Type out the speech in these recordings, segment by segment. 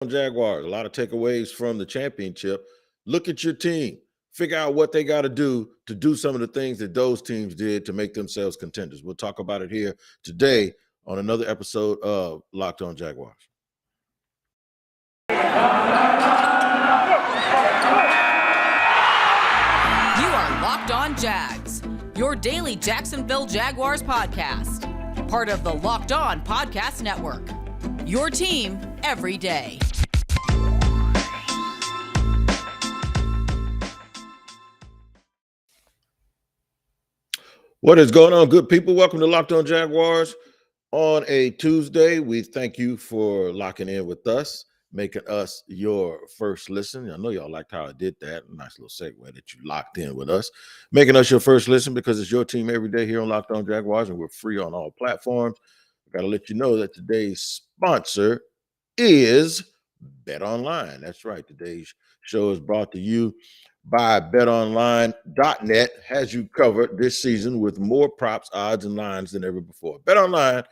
Jaguars, a lot of takeaways from the championship. Look at your team. Figure out what they got to do some of the things that those teams did to make themselves contenders. We'll talk about it here today on another episode of Locked On Jaguars. You are Locked On Jags, your daily Jacksonville Jaguars podcast. Part of the Locked On Podcast Network. Your team every day. What is going on, good people? Welcome to Locked On Jaguars on a Tuesday. We thank you for locking in with us, making us your first listen. I know y'all liked how I did that. Nice little segue that you locked in with us, making us your first listen because it's your team every day here on Locked On Jaguars, and we're free on all platforms. I got to let you know that today's sponsor is Bet Online. That's right. Today's show is brought to you by BetOnline.net. Has you covered this season with more props, odds, and lines than ever before. Bet Online,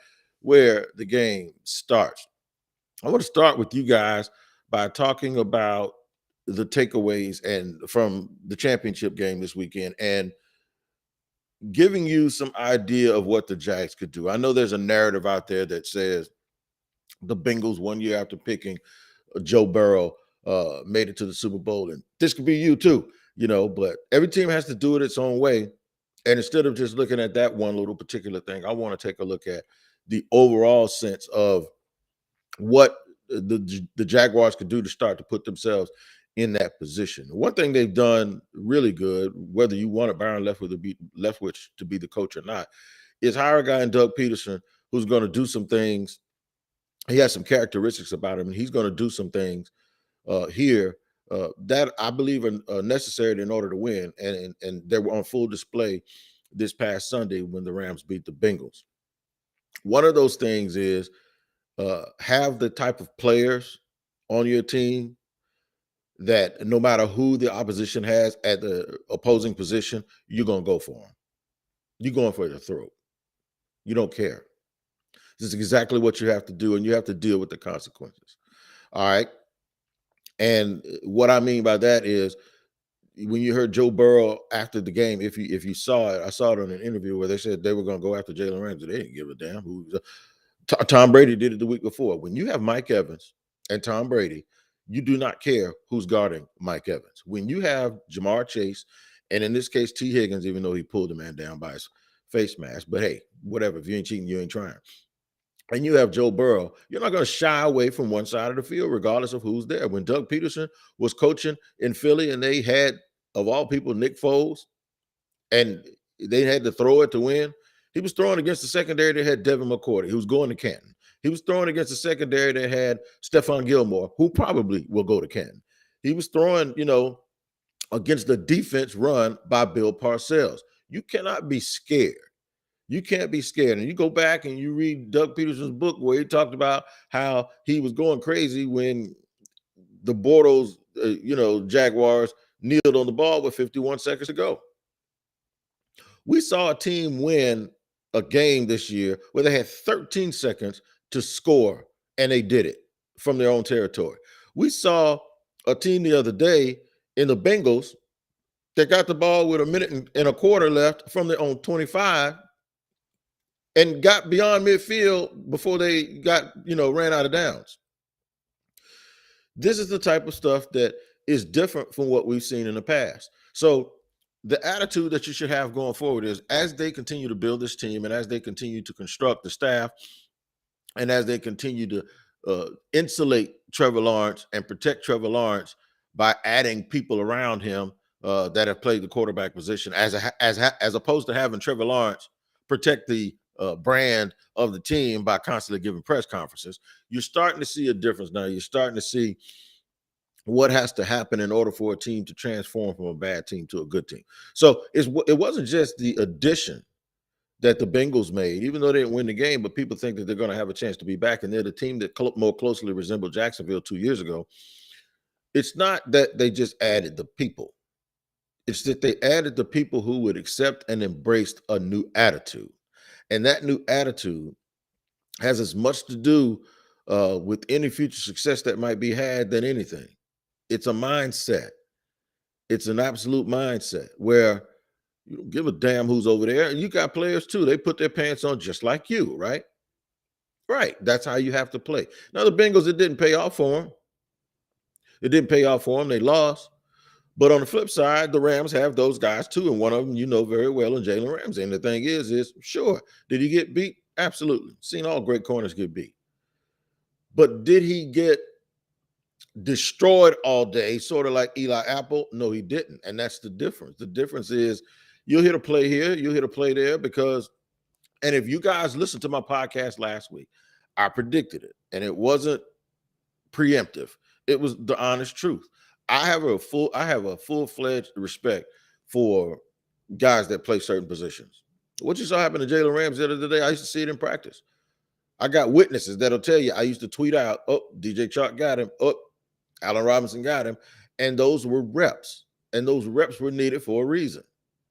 where the game starts. I want to start with you guys by talking about the takeaways and from the championship game this weekend and giving you some idea of what the Jags could do. I know there's a narrative out there that says the Bengals 1 year after picking Joe Burrow made it to the Super Bowl, and this could be you too, but every team has to do it its own way. And instead of just looking at that one little particular thing, I want to take a look at the overall sense of what the Jaguars could do to start to put themselves in that position. One thing they've done really good, whether you wanted Byron Leftwich to be the coach or not, is hire a guy in Doug Peterson who's going to do some things. He has some characteristics about him, and he's going to do some things here that I believe are necessary in order to win. And they were on full display this past Sunday when the Rams beat the Bengals. One of those things is have the type of players on your team that no matter who the opposition has at the opposing position, you're going to go for them. You're going for the throat. You don't care. This is exactly what you have to do, and you have to deal with the consequences. All right. And what I mean by that is when you heard Joe Burrow after the game, if you saw it, I saw it on an interview where they said they were going to go after Jalen Ramsey. They didn't give a damn who. Tom Brady did it the week before. When you have Mike Evans and Tom Brady, you do not care who's guarding Mike Evans. When you have Jamar Chase, and in this case, T. Higgins, even though he pulled the man down by his face mask, but hey, whatever. If you ain't cheating, you ain't trying. And you have Joe Burrow, you're not going to shy away from one side of the field, regardless of who's there. When Doug Peterson was coaching in Philly and they had, of all people, Nick Foles, and they had to throw it to win, he was throwing against the secondary that had Devin McCourty, who was going to Canton. He was throwing against the secondary that had Stephon Gilmore, who probably will go to Canton. He was throwing, against the defense run by Bill Parcells. You cannot be scared. You can't be scared. And you go back and you read Doug Peterson's book where he talked about how he was going crazy when the Bortles, Jaguars kneeled on the ball with 51 seconds to go. We saw a team win a game this year where they had 13 seconds to score, and they did it from their own territory. We saw a team the other day in the Bengals that got the ball with a minute and a quarter left from their own 25 and got beyond midfield before they ran out of downs. This is the type of stuff that is different from what we've seen in the past. So the attitude that you should have going forward is as they continue to build this team and as they continue to construct the staff and as they continue to insulate Trevor Lawrence and protect Trevor Lawrence by adding people around him that have played the quarterback position as opposed to having Trevor Lawrence protect the brand of the team by constantly giving press conferences, you're starting to see a difference now. You're starting to see what has to happen in order for a team to transform from a bad team to a good team. So it wasn't just the addition that the Bengals made, even though they didn't win the game, but people think that they're going to have a chance to be back, and they're the team that more closely resembled Jacksonville 2 years ago. It's not that they just added the people. It's that they added the people who would accept and embrace a new attitude. And that new attitude has as much to do with any future success that might be had than anything. It's a mindset. It's an absolute mindset where you don't give a damn who's over there. And you got players too. They put their pants on just like you, right? Right. That's how you have to play. Now, the Bengals, it didn't pay off for them. It didn't pay off for them. They lost. But on the flip side, the Rams have those guys too. And one of them you know very well, and Jalen Ramsey. And the thing is sure, did he get beat? Absolutely. Seen all great corners get beat. But did he get destroyed all day, sort of like Eli Apple? No, he didn't. And that's the difference. The difference is you'll hit a play here, you'll hit a play there because, and if you guys listened to my podcast last week, I predicted it. And it wasn't preemptive. It was the honest truth. I have a full-fledged respect for guys that play certain positions. What you saw happen to Jalen Ramsey the other day, I used to see it in practice. I got witnesses that'll tell you I used to tweet out, oh, DJ Chalk got him, oh, Allen Robinson got him. And those were reps. And those reps were needed for a reason.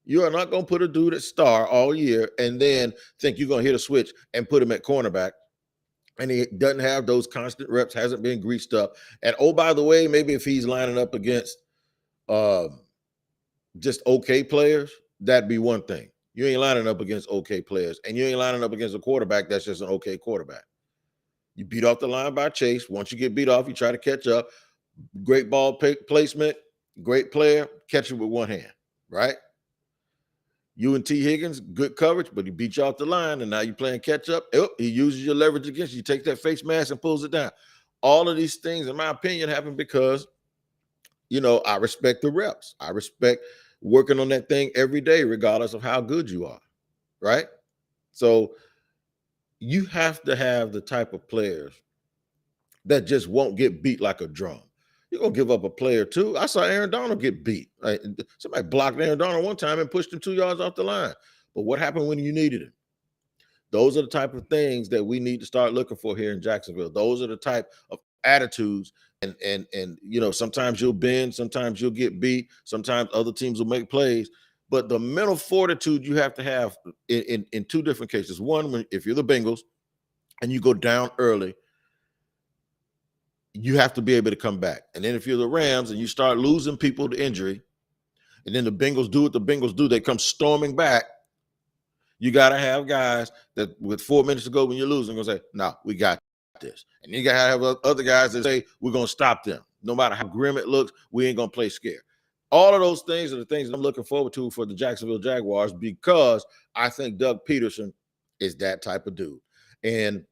You are not going to put a dude at star all year and then think you're going to hit a switch and put him at cornerback. And he doesn't have those constant reps, hasn't been greased up. And oh, by the way, maybe if he's lining up against just okay players, that'd be one thing. You ain't lining up against okay players, and you ain't lining up against a quarterback that's just an okay quarterback. You beat off the line by Chase. Once you get beat off, you try to catch up. Great ball placement, great player, catch it with one hand, right? You and T. Higgins, good coverage, but he beat you off the line, and now you're playing catch up. Oh, he uses your leverage against you. Takes that face mask and pulls it down. All of these things, in my opinion, happen because, I respect the reps. I respect working on that thing every day, regardless of how good you are, right? So you have to have the type of players that just won't get beat like a drum. You're going to give up a player too. I saw Aaron Donald get beat. Somebody blocked Aaron Donald one time and pushed him 2 yards off the line. But what happened when you needed him? Those are the type of things that we need to start looking for here in Jacksonville. Those are the type of attitudes. And sometimes you'll bend, sometimes you'll get beat, sometimes other teams will make plays. But the mental fortitude you have to have in two different cases. One, if you're the Bengals and you go down early, you have to be able to come back. And then if you're the Rams and you start losing people to injury, and then the Bengals do what the Bengals do, they come storming back. You got to have guys that with 4 minutes to go when you're losing, going to say, no, we got this. And you got to have other guys that say, we're going to stop them. No matter how grim it looks, we ain't going to play scared. All of those things are the things I'm looking forward to for the Jacksonville Jaguars because I think Doug Peterson is that type of dude. And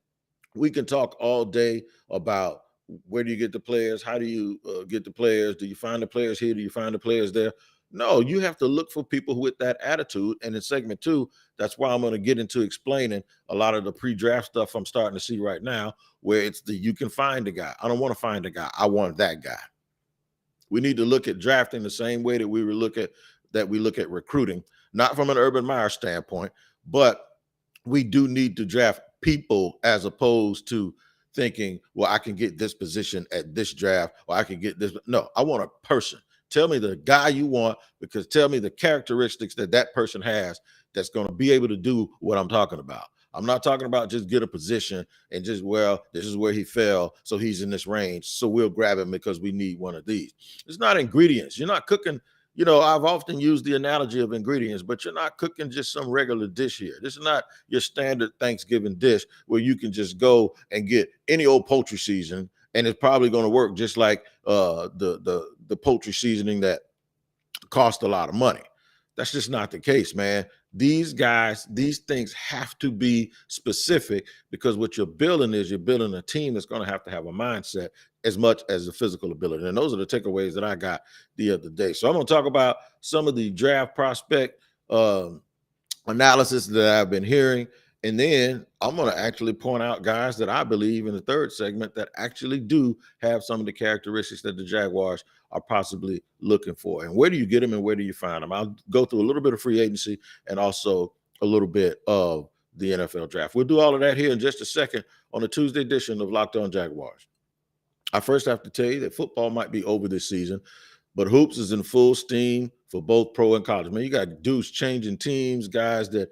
we can talk all day about where do you get the players? How do you get the players? Do you find the players here? Do you find the players there? No, you have to look for people with that attitude. And in segment 2, that's why I'm going to get into explaining a lot of the pre-draft stuff I'm starting to see right now, where it's you can find a guy. I don't want to find a guy. I want that guy. We need to look at drafting the same way that we look at recruiting, not from an Urban Meyer standpoint, but we do need to draft people as opposed to thinking, well, I can get this position at this draft, or I can get this. No, I want a person. Tell me the guy you want, because tell me the characteristics that person has that's going to be able to do what I'm talking about. I'm not talking about just get a position and just, well, this is where he fell, so he's in this range, so we'll grab him because we need one of these. It's not ingredients. You're not cooking. I've often used the analogy of ingredients, but you're not cooking just some regular dish here. This is not your standard Thanksgiving dish where you can just go and get any old poultry season, and it's probably going to work just like the poultry seasoning that cost a lot of money. That's just not the case, man. These things have to be specific, because what you're building is you're building a team that's going to have a mindset as much as the physical ability. And those are the takeaways that I got the other day. So I'm going to talk about some of the draft prospect analysis that I've been hearing. And then I'm going to actually point out guys that I believe in the third segment that actually do have some of the characteristics that the Jaguars are possibly looking for. And where do you get them and where do you find them? I'll go through a little bit of free agency and also a little bit of the NFL draft. We'll do all of that here in just a second on the Tuesday edition of Locked On Jaguars. I first have to tell you that football might be over this season, but hoops is in full steam for both pro and college. Man, you got dudes changing teams, guys that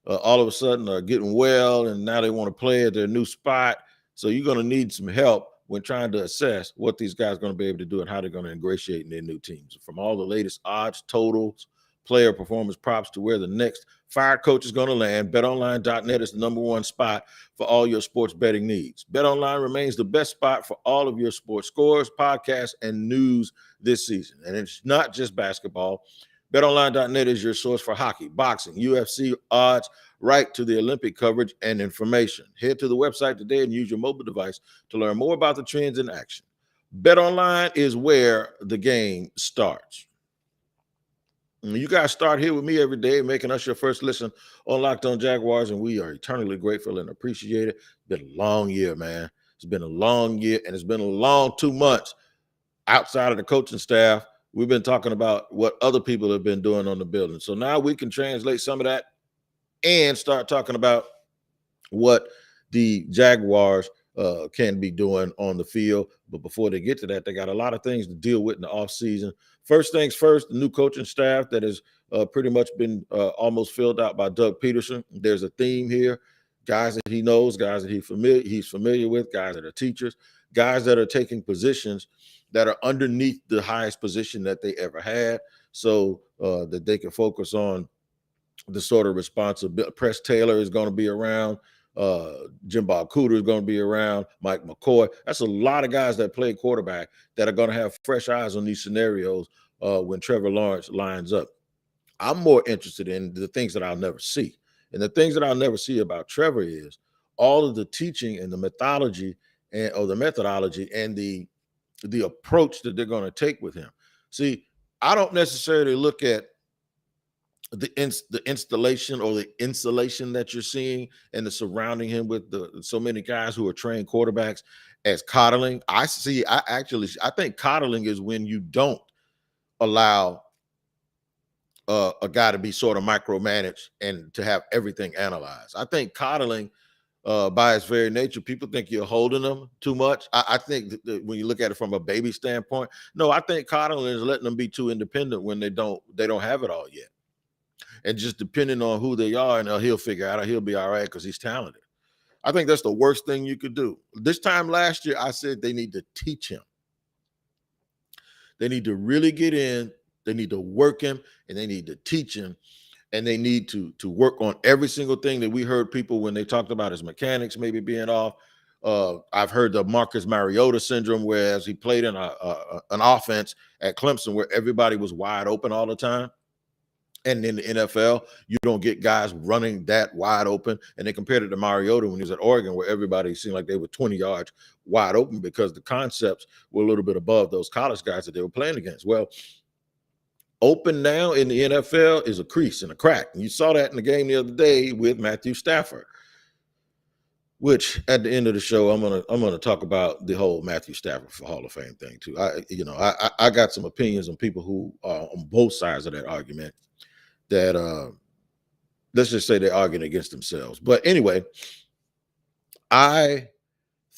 all of a sudden are getting well, and now they want to play at their new spot. So you're going to need some help when trying to assess what these guys are going to be able to do and how they're going to ingratiate in their new teams. From all the latest odds, totals, player performance props to where the next fired coach is going to land, betonline.net is the number one spot for all your sports betting needs. BetOnline remains the best spot for all of your sports scores, podcasts, and news this season. And it's not just basketball. BetOnline.net is your source for hockey, boxing, UFC odds, right to the Olympic coverage and information. Head to the website today and use your mobile device to learn more about the trends in action. BetOnline is where the game starts. You guys start here with me every day, making us your first listen on Locked On Jaguars, and we are eternally grateful and appreciate it. It's been a long year, man. It's been a long year, and it's been a long 2 months outside of the coaching staff. We've been talking about what other people have been doing on the building. So now we can translate some of that and start talking about what the Jaguars can be doing on the field. But before they get to that, they got a lot of things to deal with in the offseason. First things first, the new coaching staff that has pretty much been almost filled out by Doug Peterson. There's a theme here. Guys that he knows, guys that he's familiar with, guys that are teachers, guys that are taking positions that are underneath the highest position that they ever had, so that they can focus on the sort of responsibility. Press Taylor is going to be around. Jim Bob Cooter is going to be around. Mike McCoy. That's a lot of guys that play quarterback that are going to have fresh eyes on these scenarios when Trevor Lawrence lines up. I'm more interested in the things that I'll never see. And the things that I'll never see about Trevor is all of the teaching and the methodology or the methodology and the approach that they're going to take with him. See, I don't necessarily look at the installation or the insulation that you're seeing and the surrounding him with so many guys who are trained quarterbacks as coddling. I think coddling is when you don't allow a guy to be sort of micromanaged and to have everything analyzed. I think coddling, by its very nature, people think you're holding them too much. I think that when you look at it from a baby standpoint, no, I think coddling is letting them be too independent when they don't have it all yet. And just depending on who they are, and he'll figure out, he'll be all right because he's talented. I think that's the worst thing you could do. This time last year, I said they need to teach him. They need to really get in. They need to work him, and they need to teach him. And they need to work on every single thing that we heard people when they talked about his mechanics maybe being off. I've heard the Marcus Mariota syndrome, whereas he played in an offense at Clemson where everybody was wide open all the time. And in the NFL, you don't get guys running that wide open. And they compared it to Mariota when he was at Oregon, where everybody seemed like they were 20 yards wide open because the concepts were a little bit above those college guys that they were playing against. Well, open now in the NFL is a crease and a crack. And you saw that in the game the other day with Matthew Stafford, which at the end of the show, I'm gonna talk about the whole Matthew Stafford for Hall of Fame thing too. I got some opinions on people who are on both sides of that argument that let's just say they're arguing against themselves. But anyway, I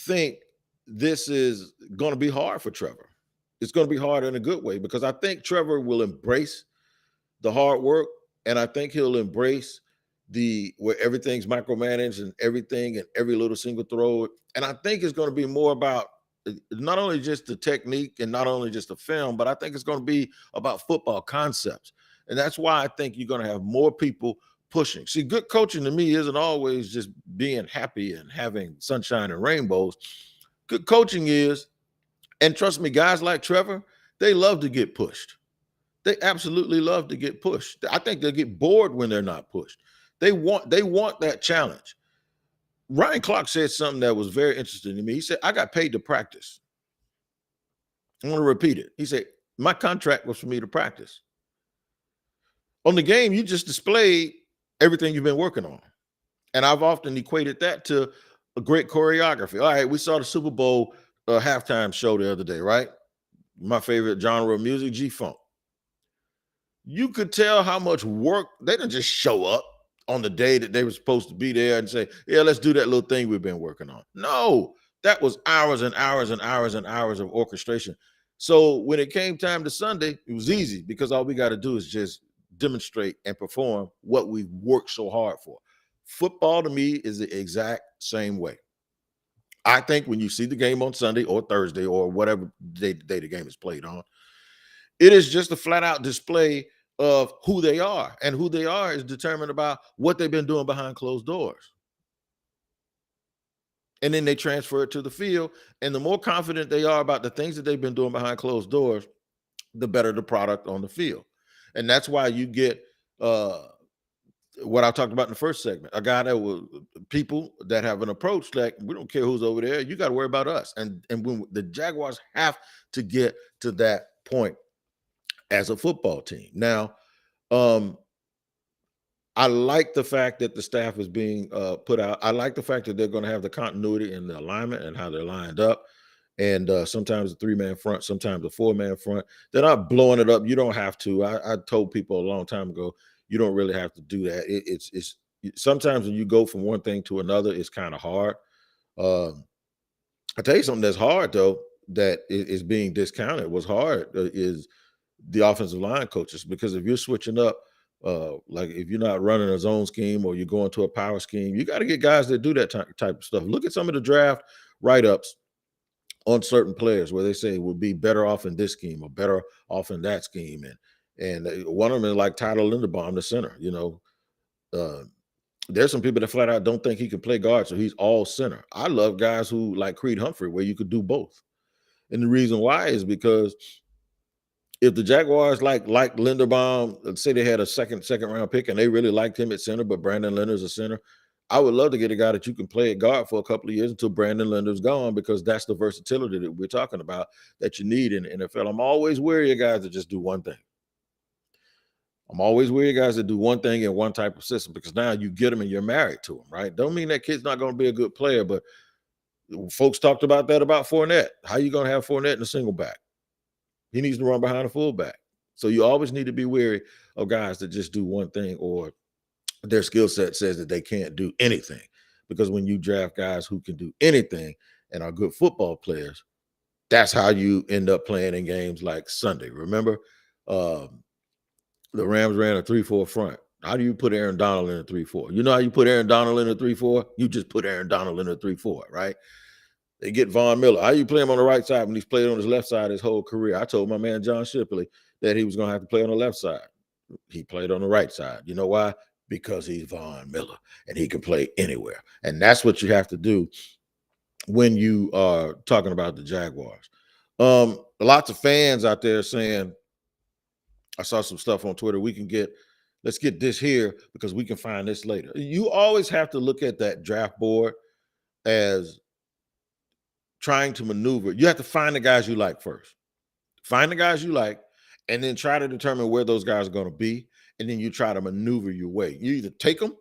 think this is going to be hard for Trevor. It's going to be hard in a good way because I think Trevor will embrace the hard work, and I think he'll embrace where everything's micromanaged and everything and every little single throw. And I think it's going to be more about not only just the technique and not only just the film, but I think it's going to be about football concepts. And that's why I think you're going to have more people pushing. See, good coaching to me isn't always just being happy and having sunshine and rainbows. Good coaching is, and trust me, guys like Trevor, they love to get pushed. They absolutely love to get pushed. I think they'll get bored when they're not pushed. They want that challenge. Ryan Clark said something that was very interesting to me. He said, I got paid to practice. I'm going to repeat it. He said, my contract was for me to practice. On the game, you just displayed everything you've been working on. And I've often equated that to a great choreography. All right, we saw the Super Bowl halftime show the other day, right? My favorite genre of music, G-Funk. You could tell how much work. They didn't just show up on the day that they were supposed to be there and say, yeah, let's do that little thing we've been working on. No, that was hours and hours and hours and hours of orchestration. So when it came time to Sunday, it was easy because all we got to do is just demonstrate and perform what we've worked so hard for. Football to me is the exact same way. I think when you see the game on Sunday or Thursday or whatever day the game is played on, it is just a flat out display of who they are. And who they are is determined about what they've been doing behind closed doors. And then they transfer it to the field. And the more confident they are about the things that they've been doing behind closed doors, the better the product on the field. And that's why you get what I talked about in the first segment, a guy that will people that have an approach like we don't care who's over there, you got to worry about us. And when the Jaguars have to get to that point as a football team. Now, I like the fact that the staff is being put out. I like the fact that they're going to have the continuity in the alignment and how they're lined up. And sometimes a 3-man front, sometimes a 4-man front. They're not blowing it up. You don't have to. I told people a long time ago, you don't really have to do that. It's sometimes when you go from one thing to another, it's kind of hard. I tell you something that's hard though, that is being discounted. What's hard is the offensive line coaches, because if you're switching up, like if you're not running a zone scheme or you're going to a power scheme, you got to get guys that do that type of stuff. Look at some of the draft write-ups on certain players where they say will be better off in this scheme or better off in that scheme. And one of them is like Tyler Linderbaum, the center. There's some people that flat out don't think he can play guard, so he's all center. I love guys who like Creed Humphrey, where you could do both. And the reason why is because if the Jaguars like Linderbaum, let's say they had a second round pick and they really liked him at center, but Brandon Linder's a center, I would love to get a guy that you can play at guard for a couple of years until Brandon Linder's gone, because that's the versatility that we're talking about that you need in the NFL. I'm always wary of guys that just do one thing. I'm always wary of guys that do one thing in one type of system, because now you get them and you're married to them, right? Don't mean that kid's not going to be a good player, but folks talked about that about Fournette. How you going to have Fournette in a single back? He needs to run behind a fullback. So you always need to be wary of guys that just do one thing, or their skill set says that they can't do anything. Because when you draft guys who can do anything and are good football players, that's how you end up playing in games like Sunday. Remember, the Rams ran a 3-4 front. How do you put Aaron Donald in a 3-4? You know how you put Aaron Donald in a 3-4? You just put Aaron Donald in a 3-4, right? They get Von Miller. How you play him on the right side when he's played on his left side his whole career? I told my man John Shipley that he was going to have to play on the left side. He played on the right side. You know why? Because he's Von Miller and he can play anywhere. And that's what you have to do when you are talking about the Jaguars. Lots of fans out there saying, I saw some stuff on Twitter, let's get this here because we can find this later. You always have to look at that draft board as trying to maneuver. You have to find the guys you like first. Find the guys you like, and then try to determine where those guys are going to be. And then you try to maneuver your way. You either take them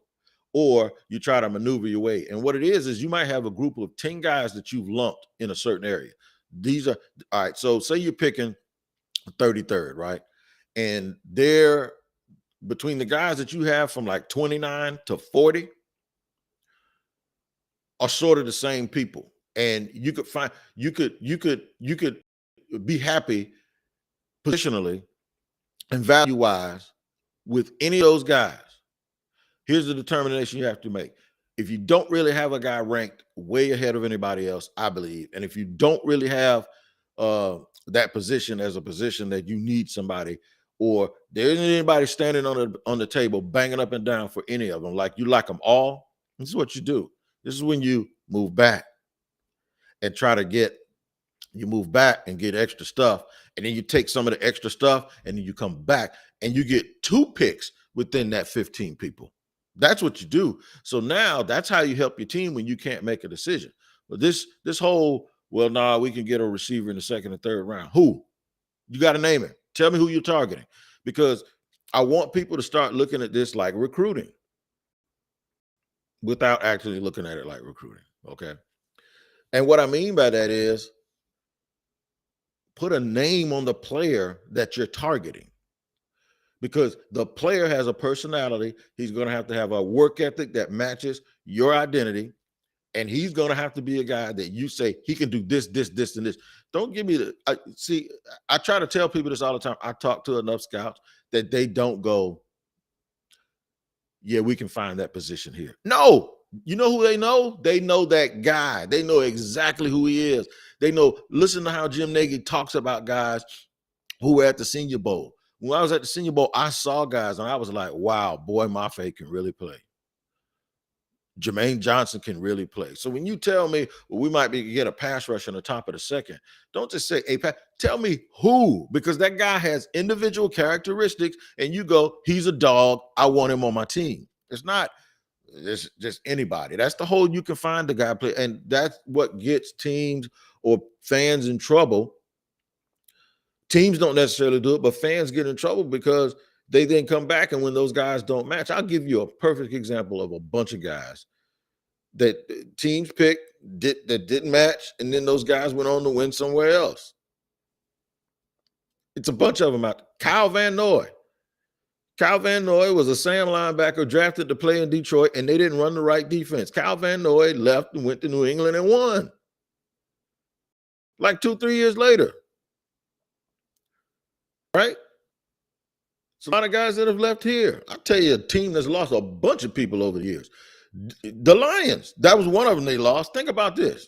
or you try to maneuver your way. And what it is you might have a group of 10 guys that you've lumped in a certain area. These are, all right, so say you're picking 33rd, right? And they're between the guys that you have from like 29 to 40 are sort of the same people. And you could be happy positionally and value-wise with any of those guys. Here's the determination you have to make. If you don't really have a guy ranked way ahead of anybody else, I believe, and if you don't really have that position as a position that you need somebody, or there isn't anybody standing on the table banging up and down for any of them, like you like them all, this is what you do. This is when you move back and you move back and get extra stuff. And then you take some of the extra stuff and then you come back and you get 2 picks within that 15 people. That's what you do. So now that's how you help your team when you can't make a decision. But this whole, we can get a receiver in the second and third round. Who? You got to name it. Tell me who you're targeting, because I want people to start looking at this like recruiting without actually looking at it like recruiting. Okay. And what I mean by that is put a name on the player that you're targeting, because the player has a personality. He's going to have a work ethic that matches your identity. And he's going to have to be a guy that you say he can do this, this, this, and this. Don't give me I try to tell people this all the time. I talk to enough scouts that they don't go, yeah, we can find that position here. No, You know who they know? They know that guy. They know exactly who he is. They know, listen to how Jim Nagy talks about guys who were at the Senior Bowl. When I was at the Senior Bowl, I saw guys and I was like, wow, boy, Mafe can really play. Jermaine Johnson can really play. So when you tell me, well, we might be get a pass rush on the top of the second, don't just say, hey, tell me who, because that guy has individual characteristics and you go, he's a dog. I want him on my team. It's not just anybody. That's the hole you can find the guy play. And that's what gets teams or fans in trouble. Teams don't necessarily do it, but fans get in trouble because they then come back and when those guys don't match. I'll give you a perfect example of a bunch of guys that teams picked that didn't match, and then those guys went on to win somewhere else. It's a bunch of them out there. Kyle Van Noy. Kyle Van Noy was a Sam linebacker drafted to play in Detroit, and they didn't run the right defense. Kyle Van Noy left and went to New England and won. Like 2-3 years later. Right? So a lot of guys that have left here. I'll tell you a team that's lost a bunch of people over the years. The Lions, that was one of them they lost. Think about this.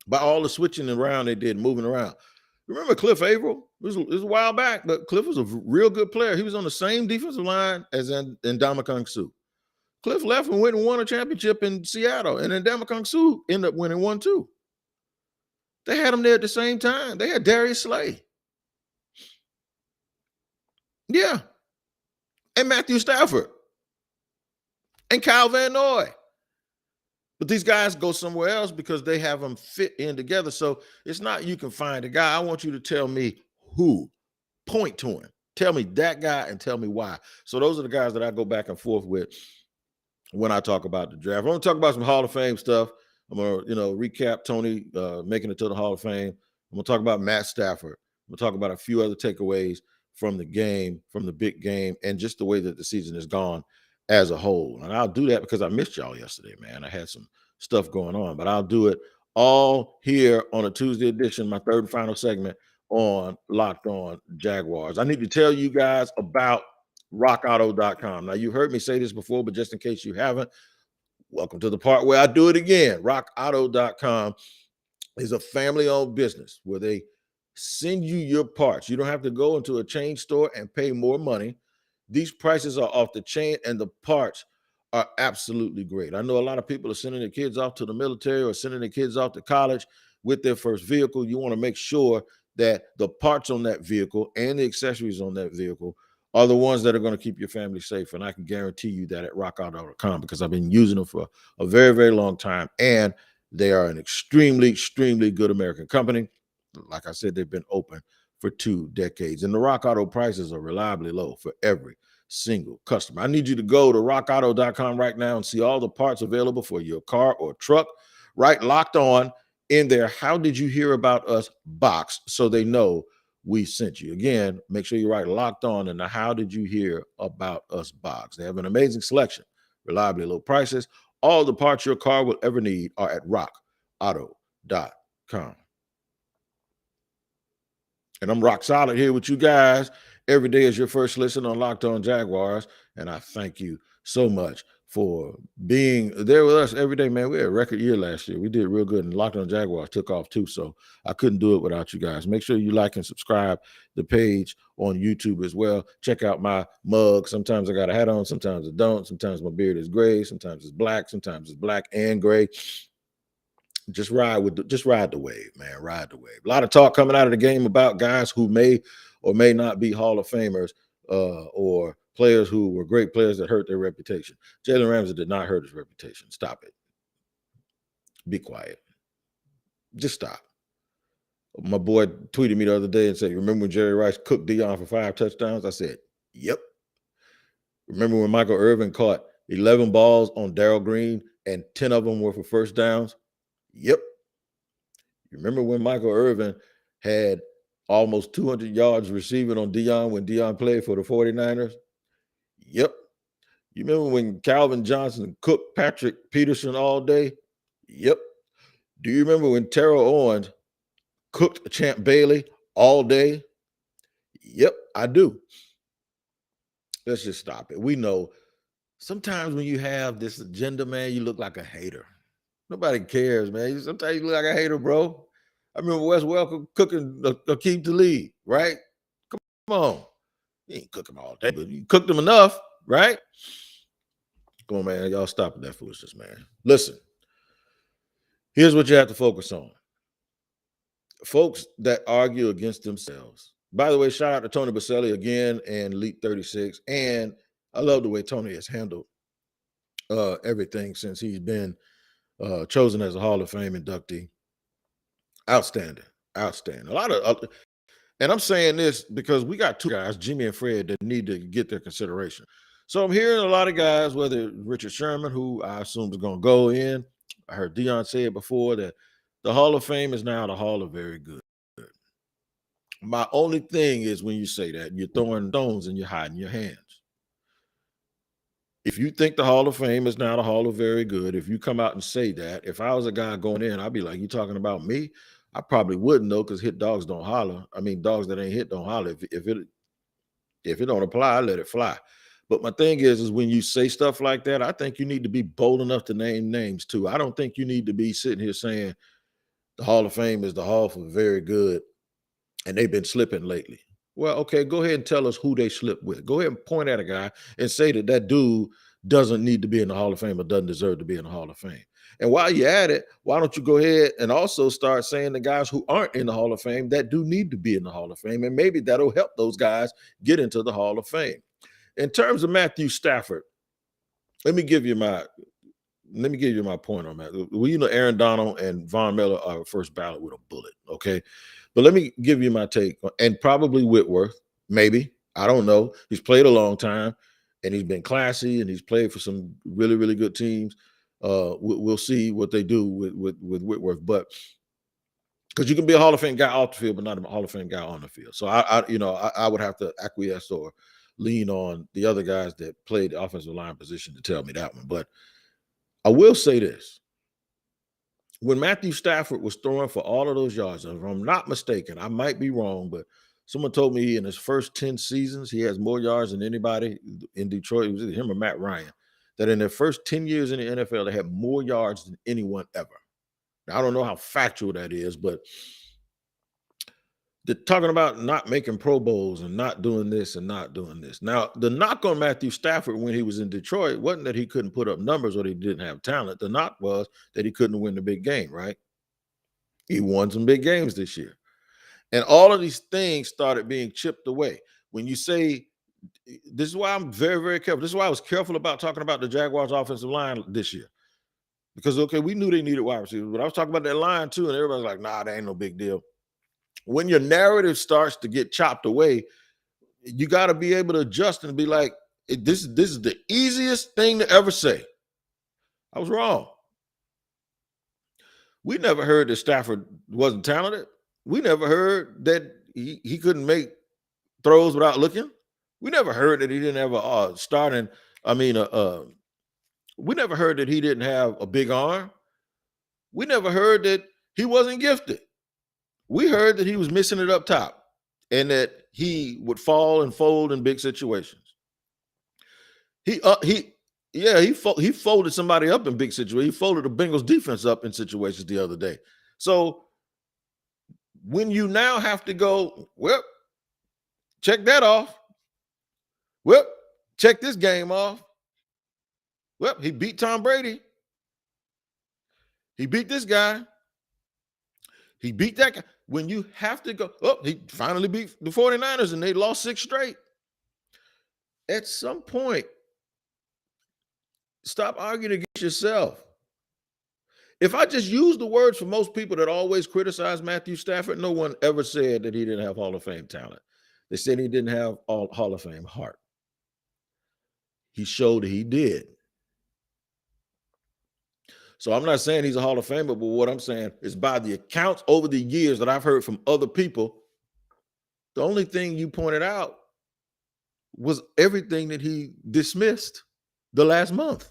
By all the switching around they did, moving around. Remember Cliff Averill? It was a while back, but Cliff was a real good player. He was on the same defensive line as Ndamukong Suh. Cliff left and went and won a championship in Seattle, and then Ndamukong Suh ended up winning one too. They had him there at the same time. They had Darius Slay. Yeah. And Matthew Stafford. And Kyle Van Noy. But these guys go somewhere else because they have them fit in together. So it's not you can find a guy. I want you to tell me who. Point to him. Tell me that guy and tell me why. So those are the guys that I go back and forth with when I talk about the draft. I'm going to talk about some Hall of Fame stuff. I'm going to, recap Tony making it to the Hall of Fame. I'm going to talk about Matt Stafford. I'm going to talk about a few other takeaways from the game, from the big game, and just the way that the season has gone as a whole. And I'll do that because I missed y'all yesterday, man. I had some stuff going on, but I'll do it all here on a Tuesday edition, my third and final segment on Locked On Jaguars. I need to tell you guys about rockauto.com. Now, you've heard me say this before, but just in case you haven't, welcome to the part where I do it again. Rockauto.com is a family-owned business where they send you your parts. You don't have to go into a chain store and pay more money. These prices are off the chain, and the parts are absolutely great. I know a lot of people are sending their kids off to the military or sending their kids off to college with their first vehicle. You want to make sure that the parts on that vehicle and the accessories on that vehicle are the ones that are going to keep your family safe. And I can guarantee you that at rockauto.com because I've been using them for a very, very long time. And they are an extremely, extremely good American company. Like I said, they've been open for 2 decades. And the Rock Auto prices are reliably low for every single customer. I need you to go to rockauto.com right now and see all the parts available for your car or truck, right? Locked On in there. How did you hear about us box so they know we sent you? Again, make sure you write Locked On in the how did you hear about us box. They have an amazing selection, reliably low prices. All the parts your car will ever need are at rockauto.com. And I'm rock solid here with you guys. Every day is your first listen on Locked On Jaguars. And I thank you so much for being there with us every day, man. We had a record year last year. We did real good. And Locked On Jaguars took off too. So I couldn't do it without you guys. Make sure you like and subscribe the page on YouTube as well. Check out my mug. Sometimes I got a hat on. Sometimes I don't. Sometimes my beard is gray. Sometimes it's black. Sometimes it's black and gray. Just ride the wave, man. Ride the wave. A lot of talk coming out of the game about guys who may or may not be Hall of Famers or players who were great players that hurt their reputation. Jalen Ramsey did not hurt his reputation. Stop it. Be quiet. Just stop. My boy tweeted me the other day and said, remember when Jerry Rice cooked Deion for 5 touchdowns? I said, yep. Remember when Michael Irvin caught 11 balls on Darrell Green and 10 of them were for first downs? Yep. You remember when Michael Irvin had almost 200 yards receiving on Deion when Deion played for the 49ers? Yep. You remember when Calvin Johnson cooked Patrick Peterson all day? Yep. Do you remember when Terrell Owens cooked Champ Bailey all day? Yep, I do. Let's just stop it. We know Sometimes when you have this agenda, man, you look like a hater. Nobody cares, man. Sometimes you look like a hater, bro. I remember Wes Welker cooking Akeem Talib, right? Come on. You ain't cook them all day, but you cooked them enough, right? Come on, man. Y'all stop with that foolishness, man. Listen, here's what you have to focus on. Folks that argue against themselves. By the way, shout out to Tony Baselli again and Elite 36. And I love the way Tony has handled everything since he's been chosen as a Hall of Fame inductee. Outstanding. Outstanding. A lot of and I'm saying this because we got two guys, Jimmy and Fred, that need to get their consideration. So I'm hearing a lot of guys, whether Richard Sherman, who I assume is going to go in. I heard Dion say it before that the Hall of Fame is now the Hall of Very Good. My only thing is when you say that, you're throwing stones and you're hiding your hands. If you think the Hall of Fame is now the Hall of Very Good, if you come out and say that, if I was a guy going in, I'd be like, you talking about me? I probably wouldn't know because hit dogs don't holler. I mean, dogs that ain't hit don't holler. If it don't apply, I let it fly. But my thing is when you say stuff like that, I think you need to be bold enough to name names too. I don't think you need to be sitting here saying the Hall of Fame is the Hall for Very Good and they've been slipping lately. Well, okay, go ahead and tell us who they slipped with. Go ahead and point at a guy and say that that dude doesn't need to be in the Hall of Fame or doesn't deserve to be in the Hall of Fame. And while you're at it, why don't you go ahead and also start saying the guys who aren't in the Hall of Fame that do need to be in the Hall of Fame, and maybe that'll help those guys get into the Hall of Fame. In terms of Matthew Stafford, let me give you my point on that. Well, you know, Aaron Donald and Von Miller are first ballot with a bullet, okay? But let me give you my take, and probably Whitworth, maybe. I don't know. He's played a long time, and he's been classy, and he's played for some really, really good teams. We'll see what they do with Whitworth, but because you can be a Hall of Fame guy off the field, but not a Hall of Fame guy on the field. So I would have to acquiesce or lean on the other guys that played the offensive line position to tell me that one. But I will say this. When Matthew Stafford was throwing for all of those yards, if I'm not mistaken, I might be wrong, but someone told me in his first 10 seasons, he has more yards than anybody in Detroit. It was either him or Matt Ryan, that in their first 10 years in the NFL, they had more yards than anyone ever. Now, I don't know how factual that is, but they're talking about not making Pro Bowls and not doing this and not doing this. Now, the knock on Matthew Stafford when he was in Detroit wasn't that he couldn't put up numbers or he didn't have talent. The knock was that he couldn't win the big game, right? He won some big games this year. And all of these things started being chipped away. When you say, this is why I'm very, very careful. This is why I was careful about talking about the Jaguars offensive line this year. Because, okay, we knew they needed wide receivers, but I was talking about that line too, and everybody's like, nah, that ain't no big deal. When your narrative starts to get chopped away, you got to be able to adjust and be like, this is the easiest thing to ever say. I was wrong. We never heard that Stafford wasn't talented. We never heard that he couldn't make throws without looking. We never heard that he didn't have a starting. We never heard that he didn't have a big arm. We never heard that he wasn't gifted. We heard that he was missing it up top and that he would fall and fold in big situations. He folded somebody up in big situations. He folded the Bengals defense up in situations the other day. So when you now have to go, well, check that off. Well, check this game off. Well, he beat Tom Brady. He beat this guy. He beat that guy. When you have to go, he finally beat the 49ers and they lost 6 straight. At some point, stop arguing against yourself. If I just use the words for most people that always criticize Matthew Stafford, no one ever said that he didn't have Hall of Fame talent. They said he didn't have Hall of Fame heart. He showed that he did. So I'm not saying he's a Hall of Famer, but what I'm saying is by the accounts over the years that I've heard from other people, the only thing you pointed out was everything that he dismissed the last month.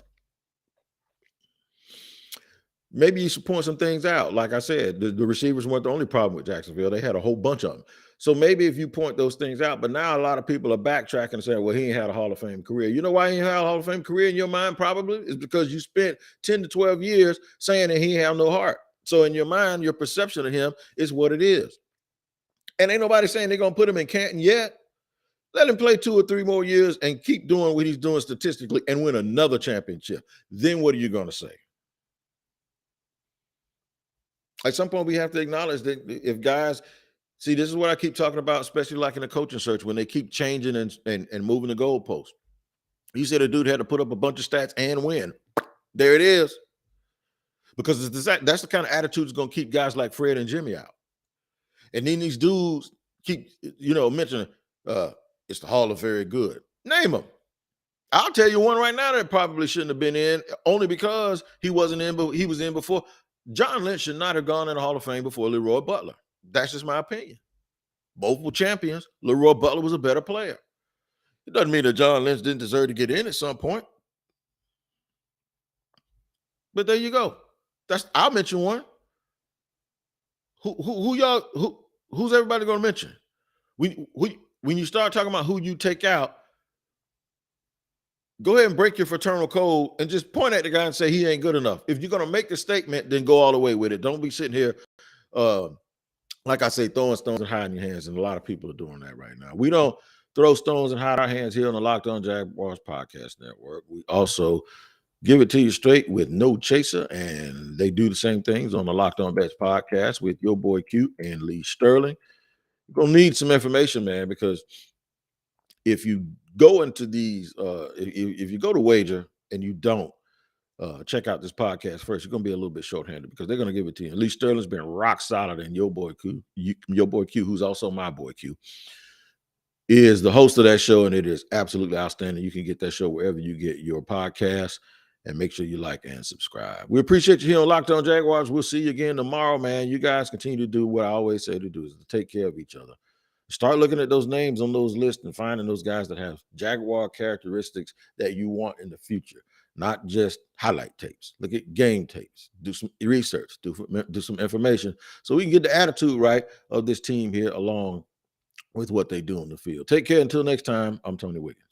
Maybe you should point some things out. Like I said, the receivers weren't the only problem with Jacksonville. They had a whole bunch of them. So maybe if you point those things out, but now a lot of people are backtracking and saying, well, he ain't had a Hall of Fame career. You know why he ain't had a Hall of Fame career in your mind? Probably is because you spent 10 to 12 years saying that he ain't have no heart. So in your mind, your perception of him is what it is. And ain't nobody saying they're going to put him in Canton yet. Let him play 2 or 3 more years and keep doing what he's doing statistically and win another championship. Then what are you going to say? At some point, we have to acknowledge that if guys see, this is what I keep talking about, especially like in the coaching search when they keep changing and moving the goalposts. You said a dude had to put up a bunch of stats and win. There it is. Because that's the kind of attitude that's going to keep guys like Fred and Jimmy out. And then these dudes keep, mentioning it's the Hall of Very Good. Name them. I'll tell you one right now that probably shouldn't have been in, only because he wasn't in, but he was in before. John Lynch should not have gone in the Hall of Fame before Leroy Butler. That's just my opinion. Both were champions. Leroy Butler was a better player. It doesn't mean that John Lynch didn't deserve to get in at some point. But there you go. I'll mention one. Who's everybody going to mention? When you start talking about who you take out, go ahead and break your fraternal code and just point at the guy and say he ain't good enough. If you're going to make a statement, then go all the way with it. Don't be sitting here, like I say, throwing stones and hiding your hands. And a lot of people are doing that right now. We don't throw stones and hide our hands here on the Locked On Jaguars podcast network. We also give it to you straight with no chaser, and they do the same things on the Locked On Bets podcast with your boy Q and Lee Sterling. You're going to need some information, man, because if you go into these, if you go to wager and you don't check out this podcast first, you're going to be a little bit shorthanded because they're going to give it to you. Lee Sterling's been rock solid, and your boy Q, who's also my boy Q, is the host of that show, and it is absolutely outstanding. You can get that show wherever you get your podcast, and make sure you like and subscribe. We appreciate you here on Locked On Jaguars. We'll see you again tomorrow, man. You guys continue to do what I always say to do, is to take care of each other. Start looking at those names on those lists and finding those guys that have Jaguar characteristics that you want in the future, not just highlight tapes. Look at game tapes. Do some research. Do some information so we can get the attitude right of this team here along with what they do on the field. Take care until next time. I'm Tony Wiggins.